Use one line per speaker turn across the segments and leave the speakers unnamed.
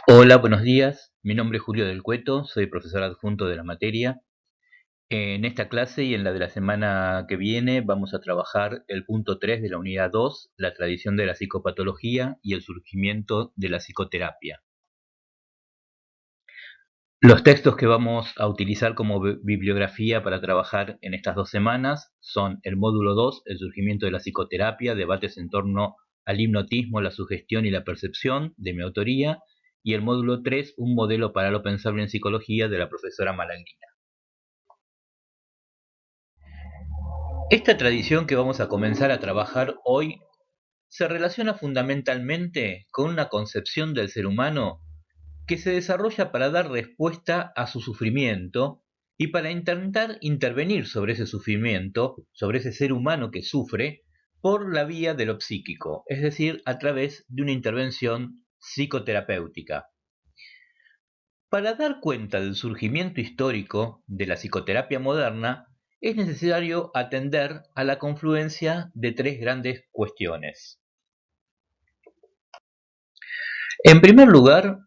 Hola, buenos días. Mi nombre es Julio del Cueto, soy profesor adjunto de la materia. En esta clase y en la de la semana que viene vamos a trabajar el punto 3 de la unidad 2, la tradición de la psicopatología y el surgimiento de la psicoterapia. Los textos que vamos a utilizar como bibliografía para trabajar en estas 2 semanas son el módulo 2, el surgimiento de la psicoterapia, debates en torno al hipnotismo, la sugestión y la percepción, de mi autoría, y el módulo 3, un modelo para lo pensable en psicología, de la profesora Malagrina. Esta tradición que vamos a comenzar a trabajar hoy se relaciona fundamentalmente con una concepción del ser humano que se desarrolla para dar respuesta a su sufrimiento y para intentar intervenir sobre ese sufrimiento, sobre ese ser humano que sufre, por la vía de lo psíquico, es decir, a través de una intervención psicoterapéutica. Para dar cuenta del surgimiento histórico de la psicoterapia moderna, es necesario atender a la confluencia de tres grandes cuestiones. En primer lugar,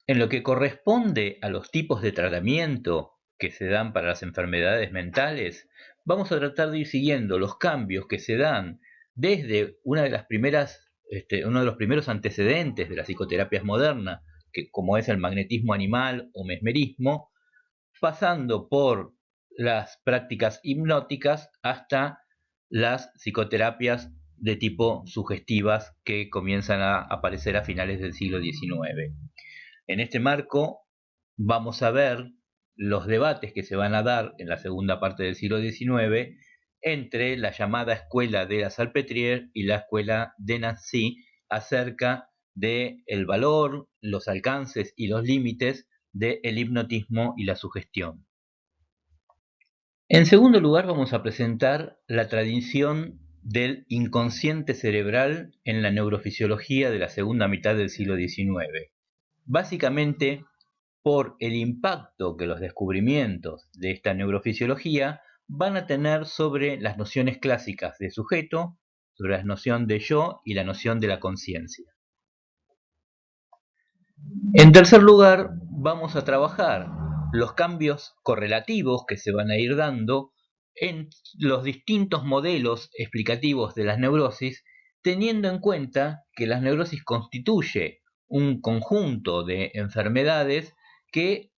en lo que corresponde a los tipos de tratamiento que se dan para las enfermedades mentales, vamos a tratar de ir siguiendo los cambios que se dan desde uno de los primeros antecedentes de las psicoterapias modernas, que como es el magnetismo animal o mesmerismo, pasando por las prácticas hipnóticas hasta las psicoterapias de tipo sugestivas que comienzan a aparecer a finales del siglo XIX. En este marco vamos a ver los debates que se van a dar en la segunda parte del siglo XIX entre la llamada escuela de la Salpêtrière y la escuela de Nancy acerca del valor, los alcances y los límites del hipnotismo y la sugestión. En segundo lugar, vamos a presentar la tradición del inconsciente cerebral en la neurofisiología de la segunda mitad del siglo XIX. Básicamente, por el impacto que los descubrimientos de esta neurofisiología van a tener sobre las nociones clásicas de sujeto, sobre la noción de yo y la noción de la conciencia. En tercer lugar, vamos a trabajar los cambios correlativos que se van a ir dando en los distintos modelos explicativos de las neurosis, teniendo en cuenta que las neurosis constituye un conjunto de enfermedades que,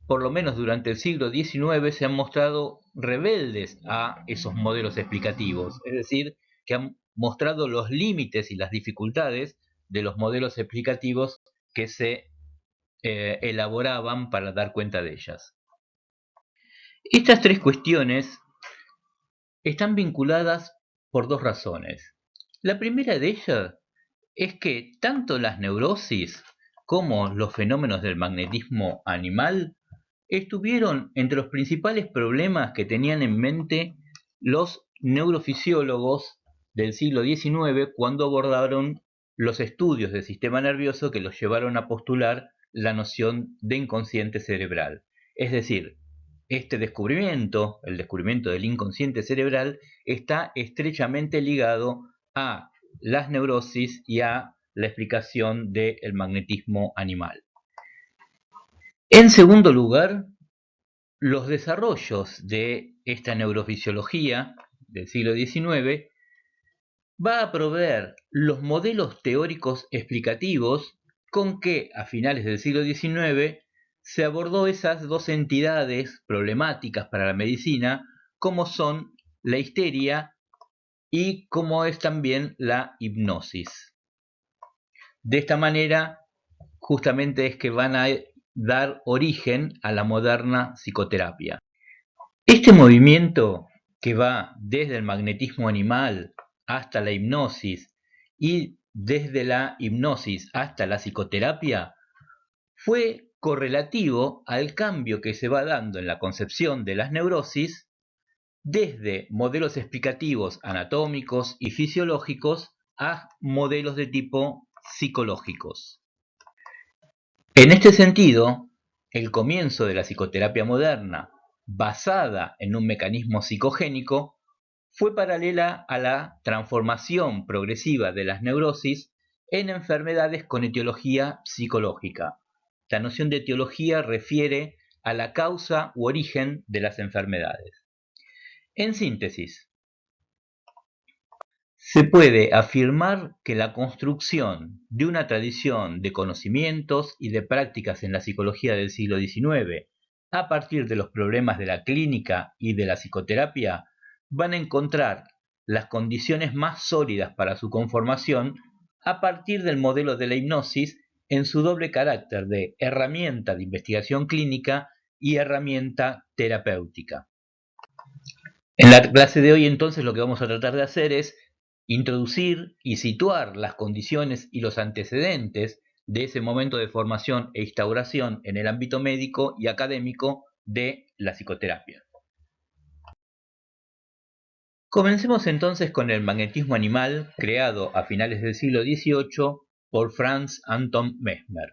por lo menos durante el siglo XIX, se han mostrado rebeldes a esos modelos explicativos, es decir, que han mostrado los límites y las dificultades de los modelos explicativos que se elaboraban para dar cuenta de ellas. Estas tres cuestiones están vinculadas por dos razones. La primera de ellas es que tanto las neurosis como los fenómenos del magnetismo animal estuvieron entre los principales problemas que tenían en mente los neurofisiólogos del siglo XIX cuando abordaron los estudios del sistema nervioso que los llevaron a postular la noción de inconsciente cerebral. Es decir, este descubrimiento, el descubrimiento del inconsciente cerebral, está estrechamente ligado a las neurosis y a la explicación del magnetismo animal. En segundo lugar, los desarrollos de esta neurofisiología del siglo XIX va a proveer los modelos teóricos explicativos con que a finales del siglo XIX se abordó esas dos entidades problemáticas para la medicina, como son la histeria y como es también la hipnosis. De esta manera, justamente es que van a dar origen a la moderna psicoterapia. Este movimiento que va desde el magnetismo animal hasta la hipnosis y desde la hipnosis hasta la psicoterapia fue correlativo al cambio que se va dando en la concepción de las neurosis desde modelos explicativos anatómicos y fisiológicos a modelos de tipo psicológicos. En este sentido, el comienzo de la psicoterapia moderna, basada en un mecanismo psicogénico, fue paralela a la transformación progresiva de las neurosis en enfermedades con etiología psicológica. La noción de etiología refiere a la causa u origen de las enfermedades. En síntesis, se puede afirmar que la construcción de una tradición de conocimientos y de prácticas en la psicología del siglo XIX, a partir de los problemas de la clínica y de la psicoterapia, van a encontrar las condiciones más sólidas para su conformación a partir del modelo de la hipnosis en su doble carácter de herramienta de investigación clínica y herramienta terapéutica. En la clase de hoy entonces lo que vamos a tratar de hacer es introducir y situar las condiciones y los antecedentes de ese momento de formación e instauración en el ámbito médico y académico de la psicoterapia. Comencemos entonces con el magnetismo animal creado a finales del siglo XVIII por Franz Anton Mesmer.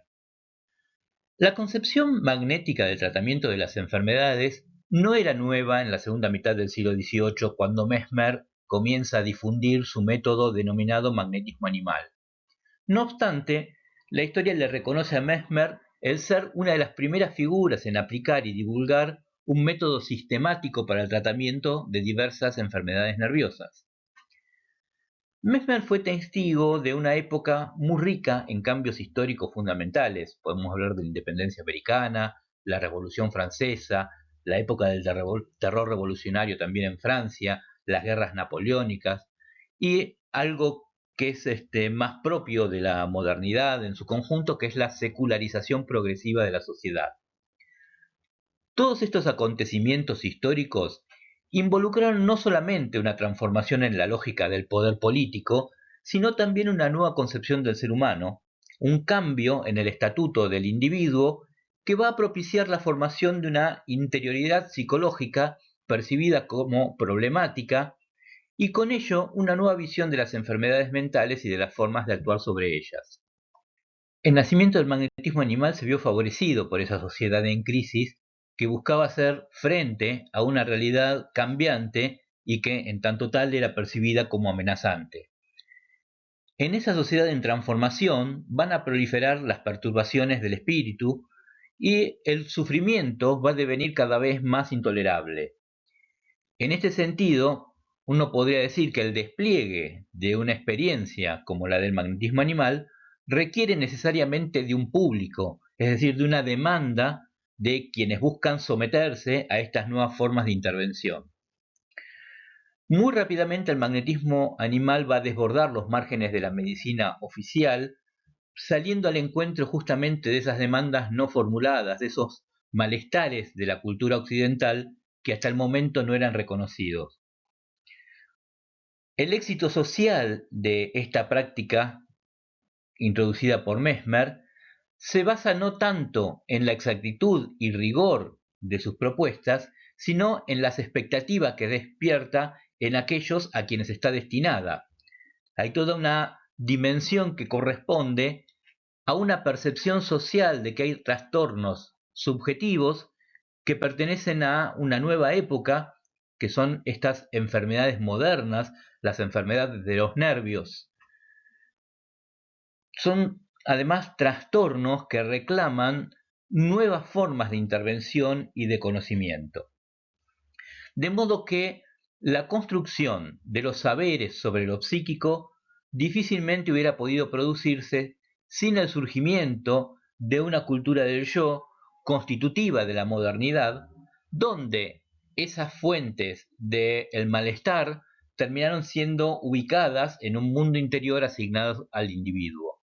La concepción magnética del tratamiento de las enfermedades no era nueva en la segunda mitad del siglo XVIII, cuando Mesmer comienza a difundir su método denominado magnetismo animal. No obstante, la historia le reconoce a Mesmer el ser una de las primeras figuras en aplicar y divulgar un método sistemático para el tratamiento de diversas enfermedades nerviosas. Mesmer fue testigo de una época muy rica en cambios históricos fundamentales. Podemos hablar de la independencia americana, la Revolución Francesa, la época del terror revolucionario también en Francia, las guerras napoleónicas y algo que es más propio de la modernidad en su conjunto, que es la secularización progresiva de la sociedad. Todos estos acontecimientos históricos involucraron no solamente una transformación en la lógica del poder político, sino también una nueva concepción del ser humano, un cambio en el estatuto del individuo que va a propiciar la formación de una interioridad psicológica percibida como problemática y con ello una nueva visión de las enfermedades mentales y de las formas de actuar sobre ellas. El nacimiento del magnetismo animal se vio favorecido por esa sociedad en crisis que buscaba hacer frente a una realidad cambiante y que en tanto tal era percibida como amenazante. En esa sociedad en transformación van a proliferar las perturbaciones del espíritu y el sufrimiento va a devenir cada vez más intolerable. En este sentido, uno podría decir que el despliegue de una experiencia como la del magnetismo animal requiere necesariamente de un público, es decir, de una demanda de quienes buscan someterse a estas nuevas formas de intervención. Muy rápidamente el magnetismo animal va a desbordar los márgenes de la medicina oficial, saliendo al encuentro justamente de esas demandas no formuladas, de esos malestares de la cultura occidental que hasta el momento no eran reconocidos. El éxito social de esta práctica introducida por Mesmer se basa no tanto en la exactitud y rigor de sus propuestas, sino en las expectativas que despierta en aquellos a quienes está destinada. Hay toda una dimensión que corresponde a una percepción social de que hay trastornos subjetivos que pertenecen a una nueva época, que son estas enfermedades modernas, las enfermedades de los nervios. Son además trastornos que reclaman nuevas formas de intervención y de conocimiento. De modo que la construcción de los saberes sobre lo psíquico difícilmente hubiera podido producirse sin el surgimiento de una cultura del yo constitutiva de la modernidad, donde esas fuentes del malestar terminaron siendo ubicadas en un mundo interior asignado al individuo.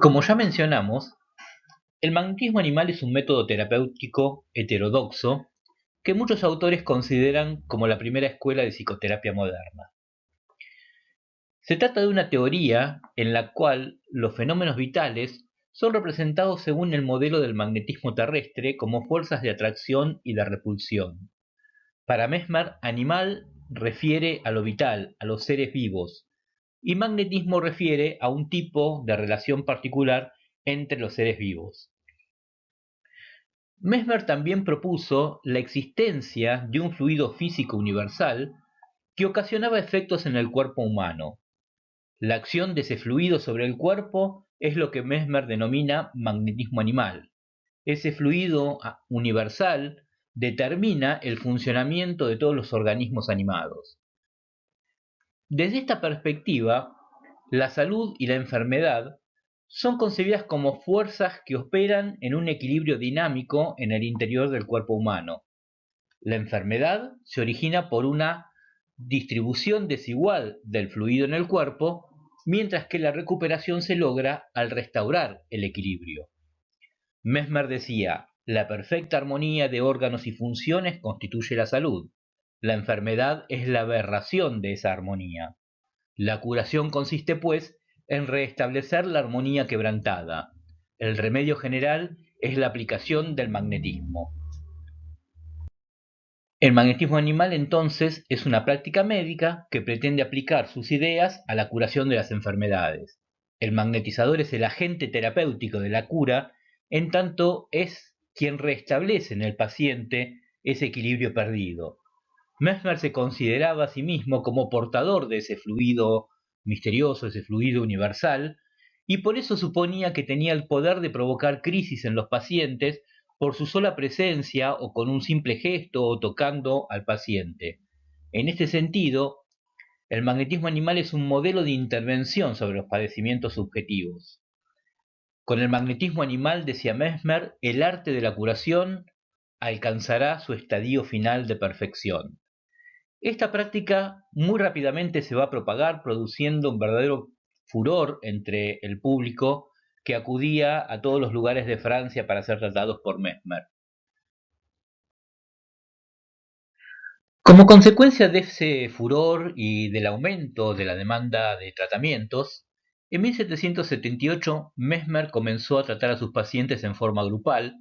Como ya mencionamos, el magnetismo animal es un método terapéutico heterodoxo que muchos autores consideran como la primera escuela de psicoterapia moderna. Se trata de una teoría en la cual los fenómenos vitales son representados según el modelo del magnetismo terrestre como fuerzas de atracción y de repulsión. Para Mesmer, animal refiere a lo vital, a los seres vivos, y magnetismo refiere a un tipo de relación particular entre los seres vivos. Mesmer también propuso la existencia de un fluido físico universal que ocasionaba efectos en el cuerpo humano. La acción de ese fluido sobre el cuerpo es lo que Mesmer denomina magnetismo animal. Ese fluido universal determina el funcionamiento de todos los organismos animados. Desde esta perspectiva, la salud y la enfermedad son concebidas como fuerzas que operan en un equilibrio dinámico en el interior del cuerpo humano. La enfermedad se origina por una distribución desigual del fluido en el cuerpo, mientras que la recuperación se logra al restaurar el equilibrio. Mesmer decía, la perfecta armonía de órganos y funciones constituye la salud. La enfermedad es la aberración de esa armonía. La curación consiste, pues, en restablecer la armonía quebrantada. El remedio general es la aplicación del magnetismo. El magnetismo animal, entonces, es una práctica médica que pretende aplicar sus ideas a la curación de las enfermedades. El magnetizador es el agente terapéutico de la cura, en tanto es quien restablece en el paciente ese equilibrio perdido. Mesmer se consideraba a sí mismo como portador de ese fluido misterioso, ese fluido universal, y por eso suponía que tenía el poder de provocar crisis en los pacientes por su sola presencia o con un simple gesto o tocando al paciente. En este sentido, el magnetismo animal es un modelo de intervención sobre los padecimientos subjetivos. Con el magnetismo animal, decía Mesmer, el arte de la curación alcanzará su estadio final de perfección. Esta práctica muy rápidamente se va a propagar, produciendo un verdadero furor entre el público que acudía a todos los lugares de Francia para ser tratados por Mesmer. Como consecuencia de ese furor y del aumento de la demanda de tratamientos, en 1778 Mesmer comenzó a tratar a sus pacientes en forma grupal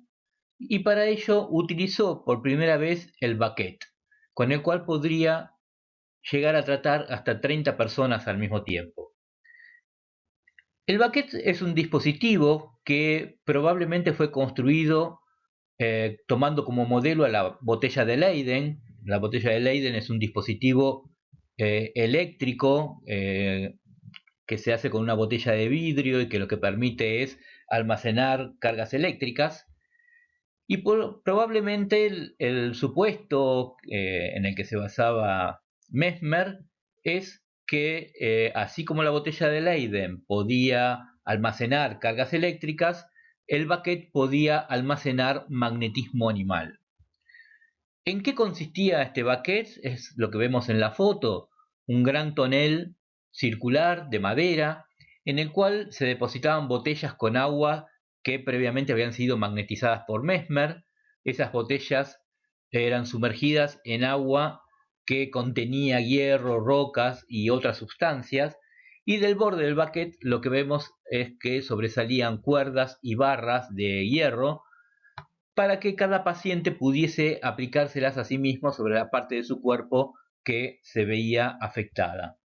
y para ello utilizó por primera vez el baquet, con el cual podría llegar a tratar hasta 30 personas al mismo tiempo. El baquet es un dispositivo que probablemente fue construido tomando como modelo a la botella de Leyden. La botella de Leyden es un dispositivo eléctrico que se hace con una botella de vidrio y que lo que permite es almacenar cargas eléctricas. Y probablemente el supuesto en el que se basaba Mesmer es que así como la botella de Leyden podía almacenar cargas eléctricas, el baquet podía almacenar magnetismo animal. ¿En qué consistía este baquet? Es lo que vemos en la foto, un gran tonel circular de madera en el cual se depositaban botellas con agua que previamente habían sido magnetizadas por Mesmer. Esas botellas eran sumergidas en agua que contenía hierro, rocas y otras sustancias, y del borde del baquet lo que vemos es que sobresalían cuerdas y barras de hierro para que cada paciente pudiese aplicárselas a sí mismo sobre la parte de su cuerpo que se veía afectada.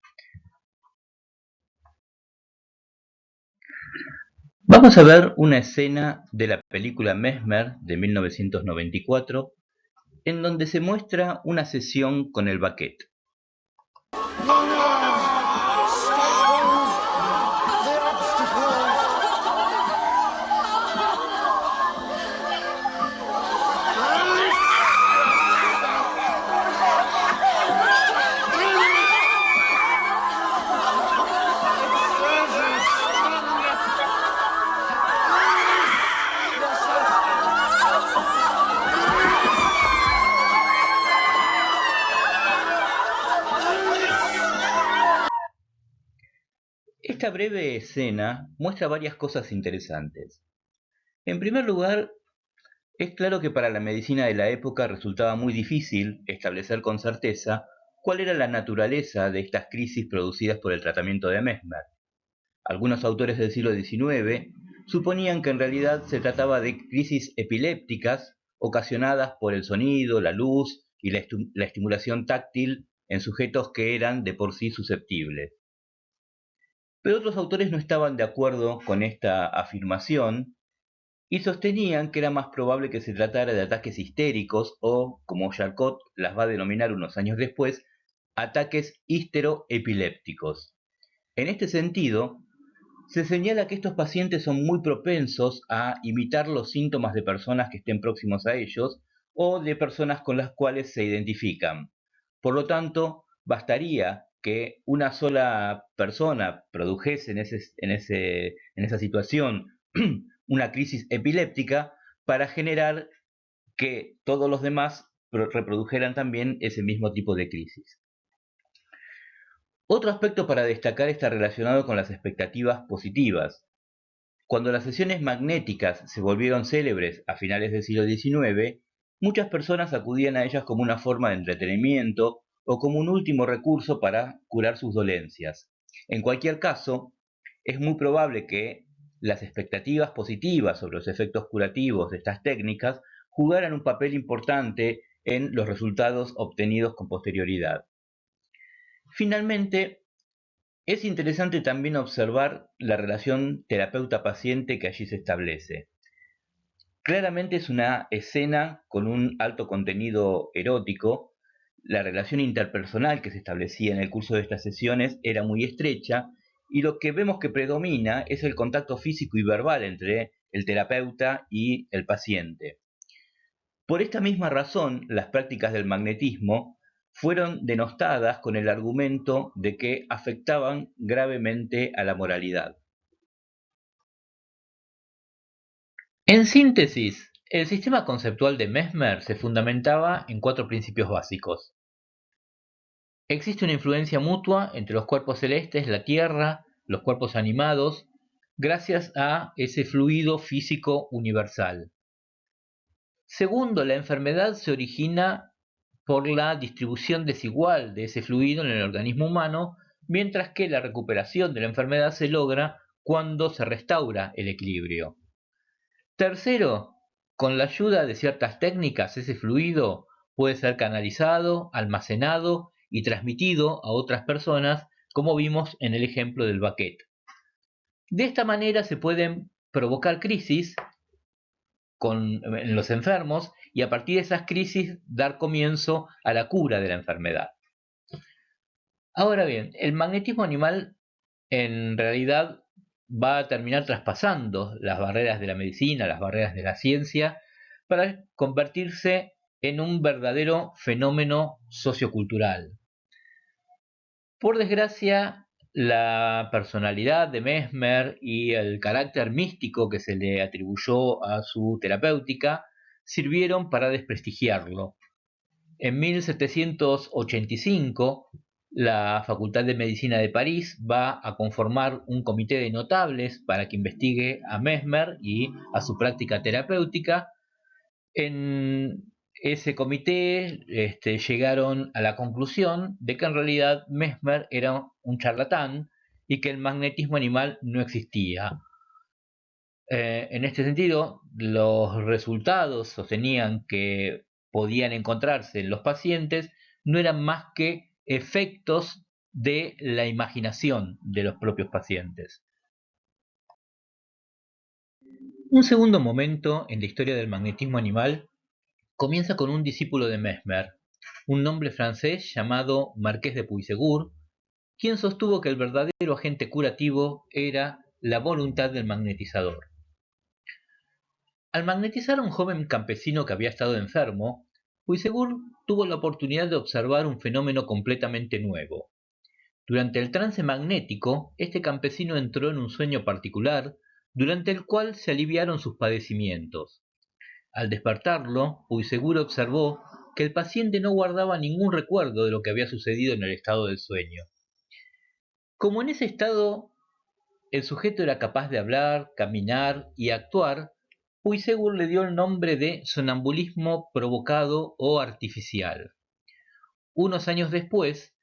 Vamos a ver una escena de la película Mesmer de 1994 en donde se muestra una sesión con el baquet. Esta breve escena muestra varias cosas interesantes. En primer lugar, es claro que para la medicina de la época resultaba muy difícil establecer con certeza cuál era la naturaleza de estas crisis producidas por el tratamiento de Mesmer. Algunos autores del siglo XIX suponían que en realidad se trataba de crisis epilépticas ocasionadas por el sonido, la luz y la estimulación táctil en sujetos que eran de por sí susceptibles. Pero otros autores no estaban de acuerdo con esta afirmación y sostenían que era más probable que se tratara de ataques histéricos o, como Charcot las va a denominar unos años después, ataques histeroepilépticos. En este sentido, se señala que estos pacientes son muy propensos a imitar los síntomas de personas que estén próximos a ellos o de personas con las cuales se identifican. Por lo tanto, bastaría que una sola persona produjese en esa situación una crisis epiléptica para generar que todos los demás reprodujeran también ese mismo tipo de crisis. Otro aspecto para destacar está relacionado con las expectativas positivas. Cuando las sesiones magnéticas se volvieron célebres a finales del siglo XIX, muchas personas acudían a ellas como una forma de entretenimiento o como un último recurso para curar sus dolencias. En cualquier caso, es muy probable que las expectativas positivas sobre los efectos curativos de estas técnicas jugaran un papel importante en los resultados obtenidos con posterioridad. Finalmente, es interesante también observar la relación terapeuta-paciente que allí se establece. Claramente es una escena con un alto contenido erótico. La relación interpersonal que se establecía en el curso de estas sesiones era muy estrecha y lo que vemos que predomina es el contacto físico y verbal entre el terapeuta y el paciente. Por esta misma razón, las prácticas del magnetismo fueron denostadas con el argumento de que afectaban gravemente a la moralidad. En síntesis, el sistema conceptual de Mesmer se fundamentaba en cuatro principios básicos. Existe una influencia mutua entre los cuerpos celestes, la Tierra, los cuerpos animados, gracias a ese fluido físico universal. Segundo, la enfermedad se origina por la distribución desigual de ese fluido en el organismo humano, mientras que la recuperación de la enfermedad se logra cuando se restaura el equilibrio. Tercero, con la ayuda de ciertas técnicas, ese fluido puede ser canalizado, almacenado y transmitido a otras personas, como vimos en el ejemplo del baquet. De esta manera se pueden provocar crisis en los enfermos y a partir de esas crisis dar comienzo a la cura de la enfermedad. Ahora bien, el magnetismo animal en realidad va a terminar traspasando las barreras de la medicina, las barreras de la ciencia, para convertirse en un verdadero fenómeno sociocultural. Por desgracia, la personalidad de Mesmer y el carácter místico que se le atribuyó a su terapéutica sirvieron para desprestigiarlo. En 1785, la Facultad de Medicina de París va a conformar un comité de notables para que investigue a Mesmer y a su práctica terapéutica. En ese comité llegaron a la conclusión de que en realidad Mesmer era un charlatán y que el magnetismo animal no existía. En este sentido, los resultados sostenían que podían encontrarse en los pacientes no eran más que efectos de la imaginación de los propios pacientes. Un segundo momento en la historia del magnetismo animal comienza con un discípulo de Mesmer, un noble francés llamado Marqués de Puysegur, quien sostuvo que el verdadero agente curativo era la voluntad del magnetizador. Al magnetizar a un joven campesino que había estado enfermo, Puysegur tuvo la oportunidad de observar un fenómeno completamente nuevo. Durante el trance magnético, este campesino entró en un sueño particular, durante el cual se aliviaron sus padecimientos. Al despertarlo, Puysegur observó que el paciente no guardaba ningún recuerdo de lo que había sucedido en el estado del sueño. Como en ese estado el sujeto era capaz de hablar, caminar y actuar, Puysegur le dio el nombre de sonambulismo provocado o artificial. Unos años después,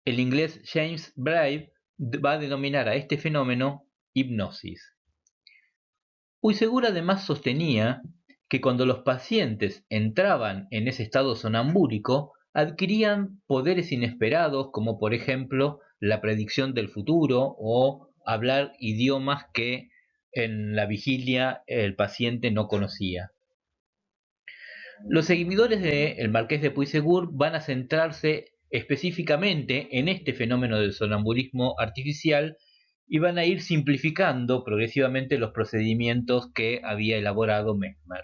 el inglés James Braid va a denominar a este fenómeno hipnosis. Puysegur además sostenía que cuando los pacientes entraban en ese estado sonambúlico, adquirían poderes inesperados como por ejemplo la predicción del futuro o hablar idiomas que en la vigilia el paciente no conocía. Los seguidores del Marqués de Puysegur van a centrarse específicamente en este fenómeno del sonambulismo artificial, y van a ir simplificando progresivamente los procedimientos que había elaborado Mesmer.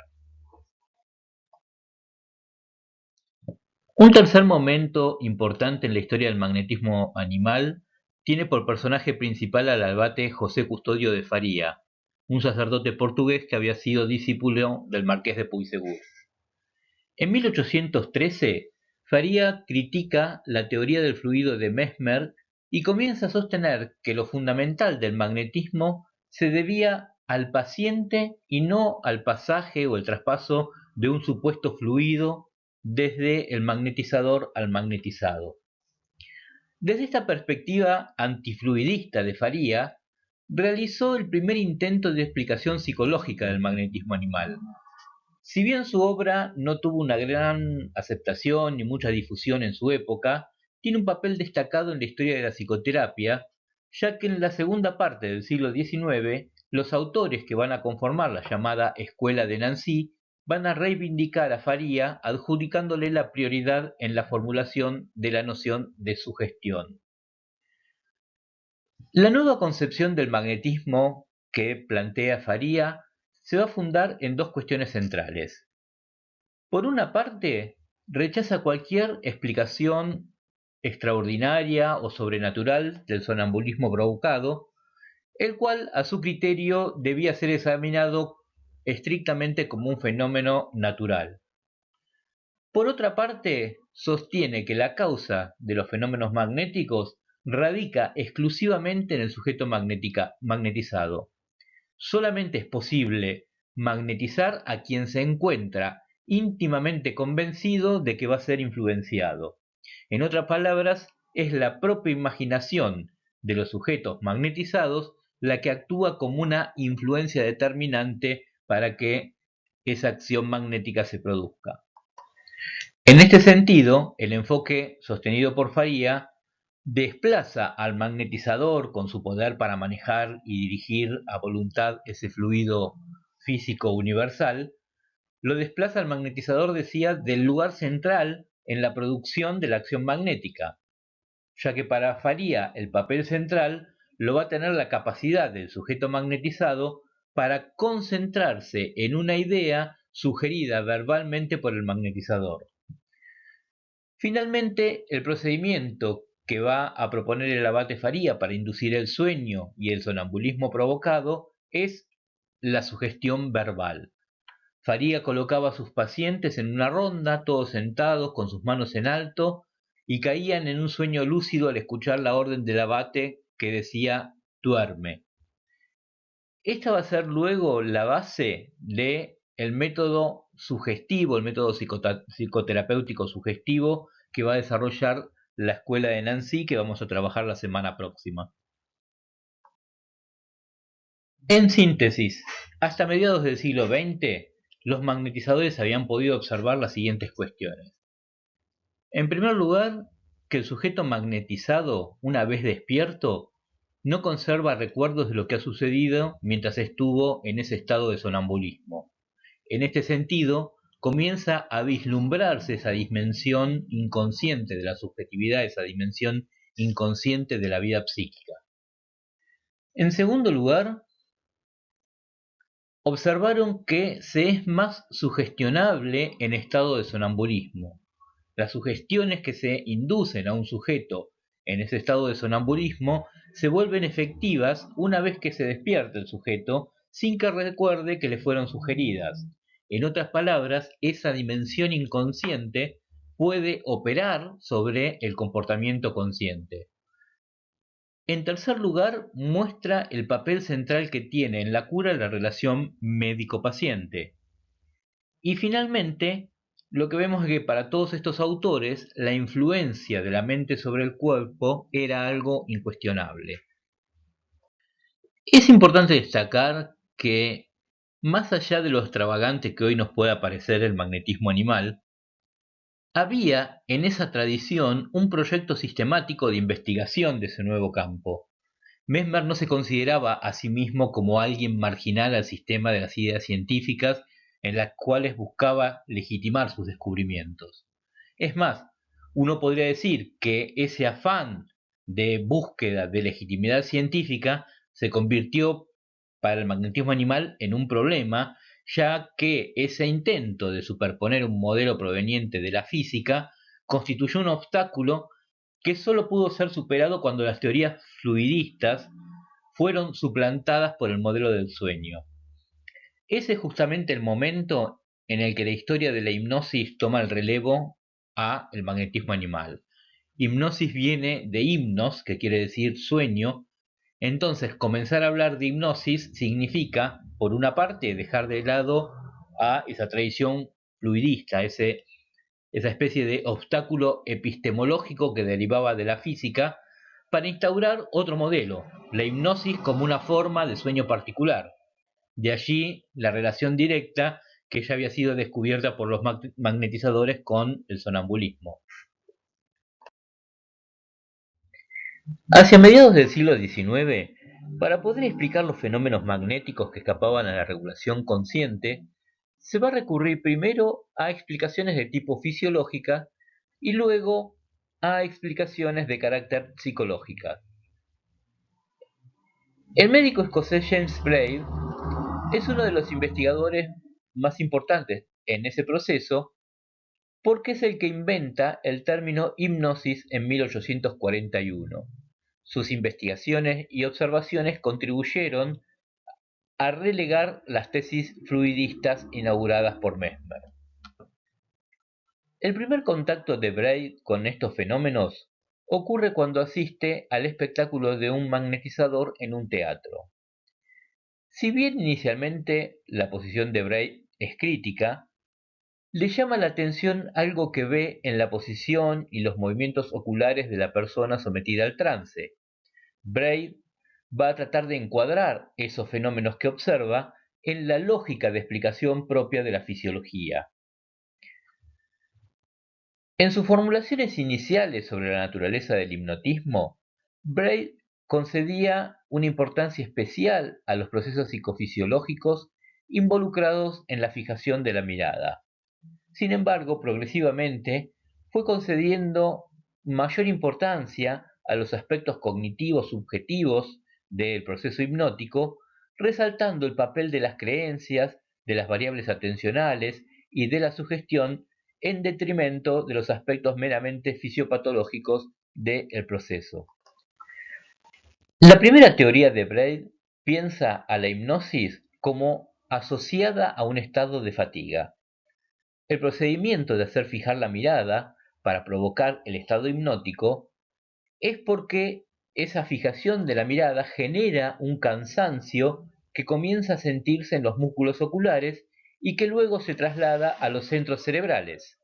Un tercer momento importante en la historia del magnetismo animal tiene por personaje principal al abate José Custodio de Faría, un sacerdote portugués que había sido discípulo del marqués de Puysegur. En 1813, Faría critica la teoría del fluido de Mesmer y comienza a sostener que lo fundamental del magnetismo se debía al paciente y no al pasaje o el traspaso de un supuesto fluido desde el magnetizador al magnetizado. Desde esta perspectiva antifluidista de Faría, realizó el primer intento de explicación psicológica del magnetismo animal. Si bien su obra no tuvo una gran aceptación ni mucha difusión en su época, tiene un papel destacado en la historia de la psicoterapia, ya que en la segunda parte del siglo XIX, los autores que van a conformar la llamada Escuela de Nancy van a reivindicar a Faría adjudicándole la prioridad en la formulación de la noción de sugestión. La nueva concepción del magnetismo que plantea Faría se va a fundar en dos cuestiones centrales. Por una parte, rechaza cualquier explicación extraordinaria o sobrenatural del sonambulismo provocado, el cual a su criterio debía ser examinado estrictamente como un fenómeno natural. Por otra parte, sostiene que la causa de los fenómenos magnéticos radica exclusivamente en el sujeto magnetizado. Solamente es posible magnetizar a quien se encuentra íntimamente convencido de que va a ser influenciado. En otras palabras, es la propia imaginación de los sujetos magnetizados la que actúa como una influencia determinante para que esa acción magnética se produzca. En este sentido, el enfoque sostenido por Faría desplaza al magnetizador con su poder para manejar y dirigir a voluntad ese fluido físico universal, lo desplaza al magnetizador, decía, del lugar central en la producción de la acción magnética, ya que para Faría el papel central lo va a tener la capacidad del sujeto magnetizado para concentrarse en una idea sugerida verbalmente por el magnetizador. Finalmente, el procedimiento que va a proponer el abate Faría para inducir el sueño y el sonambulismo provocado es la sugestión verbal. Faría colocaba a sus pacientes en una ronda, todos sentados, con sus manos en alto, y caían en un sueño lúcido al escuchar la orden del abate que decía duerme. Esta va a ser luego la base del método sugestivo, el método psicoterapéutico sugestivo que va a desarrollar la escuela de Nancy, que vamos a trabajar la semana próxima. En síntesis, hasta mediados del siglo XX, los magnetizadores habían podido observar las siguientes cuestiones. En primer lugar, que el sujeto magnetizado, una vez despierto, no conserva recuerdos de lo que ha sucedido mientras estuvo en ese estado de sonambulismo. En este sentido, comienza a vislumbrarse esa dimensión inconsciente de la subjetividad, esa dimensión inconsciente de la vida psíquica. En segundo lugar, observaron que se es más sugestionable en estado de sonambulismo. Las sugestiones que se inducen a un sujeto en ese estado de sonambulismo se vuelven efectivas una vez que se despierta el sujeto sin que recuerde que le fueron sugeridas. En otras palabras, esa dimensión inconsciente puede operar sobre el comportamiento consciente. En tercer lugar, muestra el papel central que tiene en la cura la relación médico-paciente. Y finalmente, lo que vemos es que para todos estos autores, la influencia de la mente sobre el cuerpo era algo incuestionable. Es importante destacar que, más allá de lo extravagante que hoy nos pueda parecer el magnetismo animal, había en esa tradición un proyecto sistemático de investigación de ese nuevo campo. Mesmer no se consideraba a sí mismo como alguien marginal al sistema de las ideas científicas en las cuales buscaba legitimar sus descubrimientos. Es más, Uno podría decir que ese afán de búsqueda de legitimidad científica se convirtió para el magnetismo animal en un problema, ya que ese intento de superponer un modelo proveniente de la física constituyó un obstáculo que solo pudo ser superado cuando las teorías fluidistas fueron suplantadas por el modelo del sueño. Ese es justamente el momento en el que la historia de la hipnosis toma el relevo a el magnetismo animal. Hipnosis viene de himnos, que quiere decir sueño. Entonces, comenzar a hablar de hipnosis significa, por una parte, dejar de lado a esa tradición fluidista, esa especie de obstáculo epistemológico que derivaba de la física, para instaurar otro modelo, la hipnosis como una forma de sueño particular. De allí la relación directa que ya había sido descubierta por los magnetizadores con el sonambulismo. Hacia mediados del siglo XIX, para poder explicar los fenómenos magnéticos que escapaban a la regulación consciente, se va a recurrir primero a explicaciones de tipo fisiológica y luego a explicaciones de carácter psicológica. El médico escocés James Braid es uno de los investigadores más importantes en ese proceso porque es el que inventa el término hipnosis en 1841. Sus investigaciones y observaciones contribuyeron a relegar las tesis fluidistas inauguradas por Mesmer. El primer contacto de Braid con estos fenómenos ocurre cuando asiste al espectáculo de un magnetizador en un teatro. Si bien inicialmente la posición de Braid es crítica, le llama la atención algo que ve en la posición y los movimientos oculares de la persona sometida al trance. Braid va a tratar de encuadrar esos fenómenos que observa en la lógica de explicación propia de la fisiología. En sus formulaciones iniciales sobre la naturaleza del hipnotismo, Braid concedía una importancia especial a los procesos psicofisiológicos involucrados en la fijación de la mirada. Sin embargo, progresivamente fue concediendo mayor importancia a los aspectos cognitivos subjetivos del proceso hipnótico, resaltando el papel de las creencias, de las variables atencionales y de la sugestión en detrimento de los aspectos meramente fisiopatológicos del proceso. La primera teoría de Braid piensa a la hipnosis como asociada a un estado de fatiga. El procedimiento de hacer fijar la mirada para provocar el estado hipnótico es porque esa fijación de la mirada genera un cansancio que comienza a sentirse en los músculos oculares y que luego se traslada a los centros cerebrales.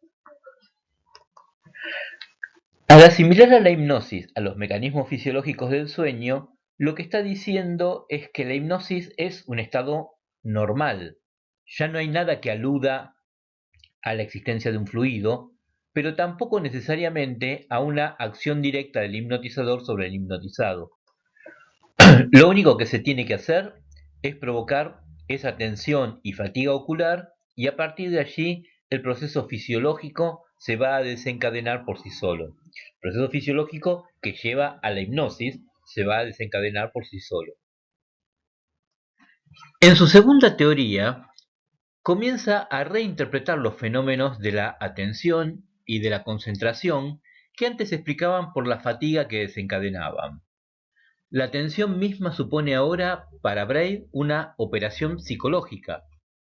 Al asimilar a la hipnosis a los mecanismos fisiológicos del sueño, lo que está diciendo es que la hipnosis es un estado normal. Ya no hay nada que aluda a la existencia de un fluido, pero tampoco necesariamente a una acción directa del hipnotizador sobre el hipnotizado. Lo único que se tiene que hacer es provocar esa tensión y fatiga ocular y a partir de allí el proceso fisiológico se va a desencadenar por sí solo. El proceso fisiológico que lleva a la hipnosis se va a desencadenar por sí solo. En su segunda teoría, comienza a reinterpretar los fenómenos de la atención y de la concentración que antes se explicaban por la fatiga que desencadenaban. La atención misma supone ahora para Braid una operación psicológica.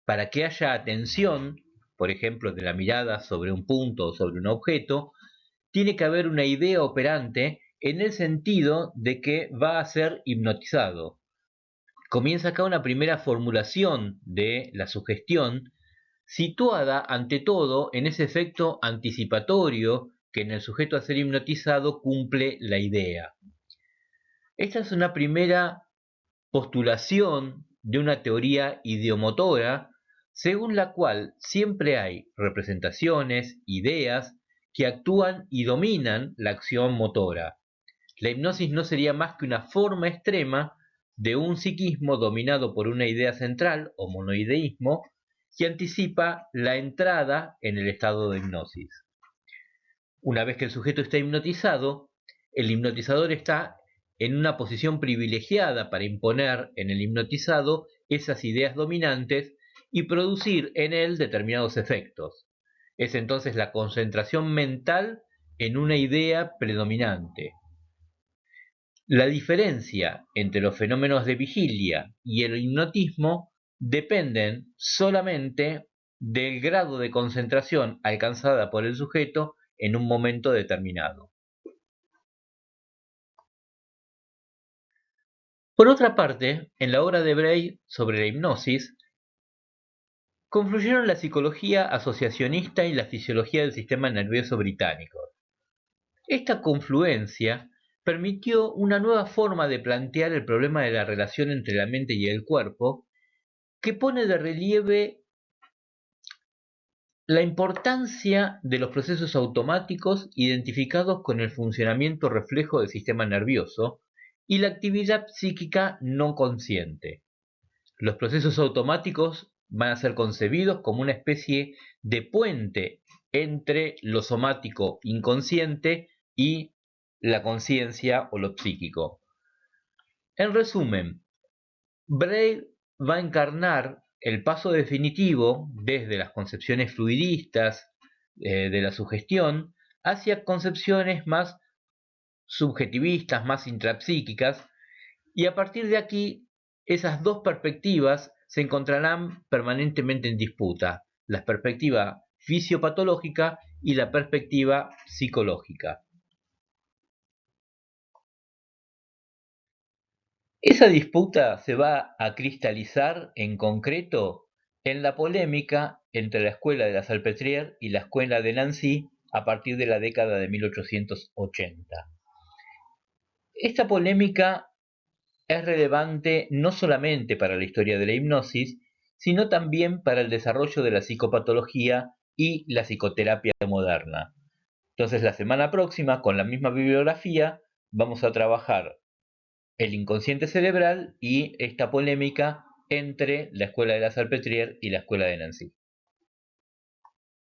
Para que haya atención, por ejemplo, de la mirada sobre un punto o sobre un objeto, tiene que haber una idea operante en el sentido de que va a ser hipnotizado. Comienza acá una primera formulación de la sugestión situada ante todo en ese efecto anticipatorio que en el sujeto a ser hipnotizado cumple la idea. Esta es una primera postulación de una teoría ideomotora según la cual siempre hay representaciones, ideas que actúan y dominan la acción motora. La hipnosis no sería más que una forma extrema de un psiquismo dominado por una idea central o monoideísmo que anticipa la entrada en el estado de hipnosis. Una vez que el sujeto está hipnotizado, el hipnotizador está en una posición privilegiada para imponer en el hipnotizado esas ideas dominantes y producir en él determinados efectos. Es entonces la concentración mental en una idea predominante. La diferencia entre los fenómenos de vigilia y el hipnotismo dependen solamente del grado de concentración alcanzada por el sujeto en un momento determinado. Por otra parte, en la obra de Bray sobre la hipnosis, confluyeron la psicología asociacionista y la fisiología del sistema nervioso británico. Esta confluencia permitió una nueva forma de plantear el problema de la relación entre la mente y el cuerpo, que pone de relieve la importancia de los procesos automáticos identificados con el funcionamiento reflejo del sistema nervioso y la actividad psíquica no consciente. Los procesos automáticos van a ser concebidos como una especie de puente entre lo somático inconsciente y la conciencia o lo psíquico. En resumen, Braille va a encarnar el paso definitivo desde las concepciones fluidistas de la sugestión hacia concepciones más subjetivistas, más intrapsíquicas, y a partir de aquí esas dos perspectivas se encontrarán permanentemente en disputa, la perspectiva fisiopatológica y la perspectiva psicológica. Esa disputa se va a cristalizar en concreto en la polémica entre la escuela de la Salpêtrière y la escuela de Nancy a partir de la década de 1880. Esta polémica es relevante no solamente para la historia de la hipnosis, sino también para el desarrollo de la psicopatología y la psicoterapia moderna. Entonces, la semana próxima, con la misma bibliografía, vamos a trabajar el inconsciente cerebral y esta polémica entre la escuela de la Salpêtrière y la escuela de Nancy.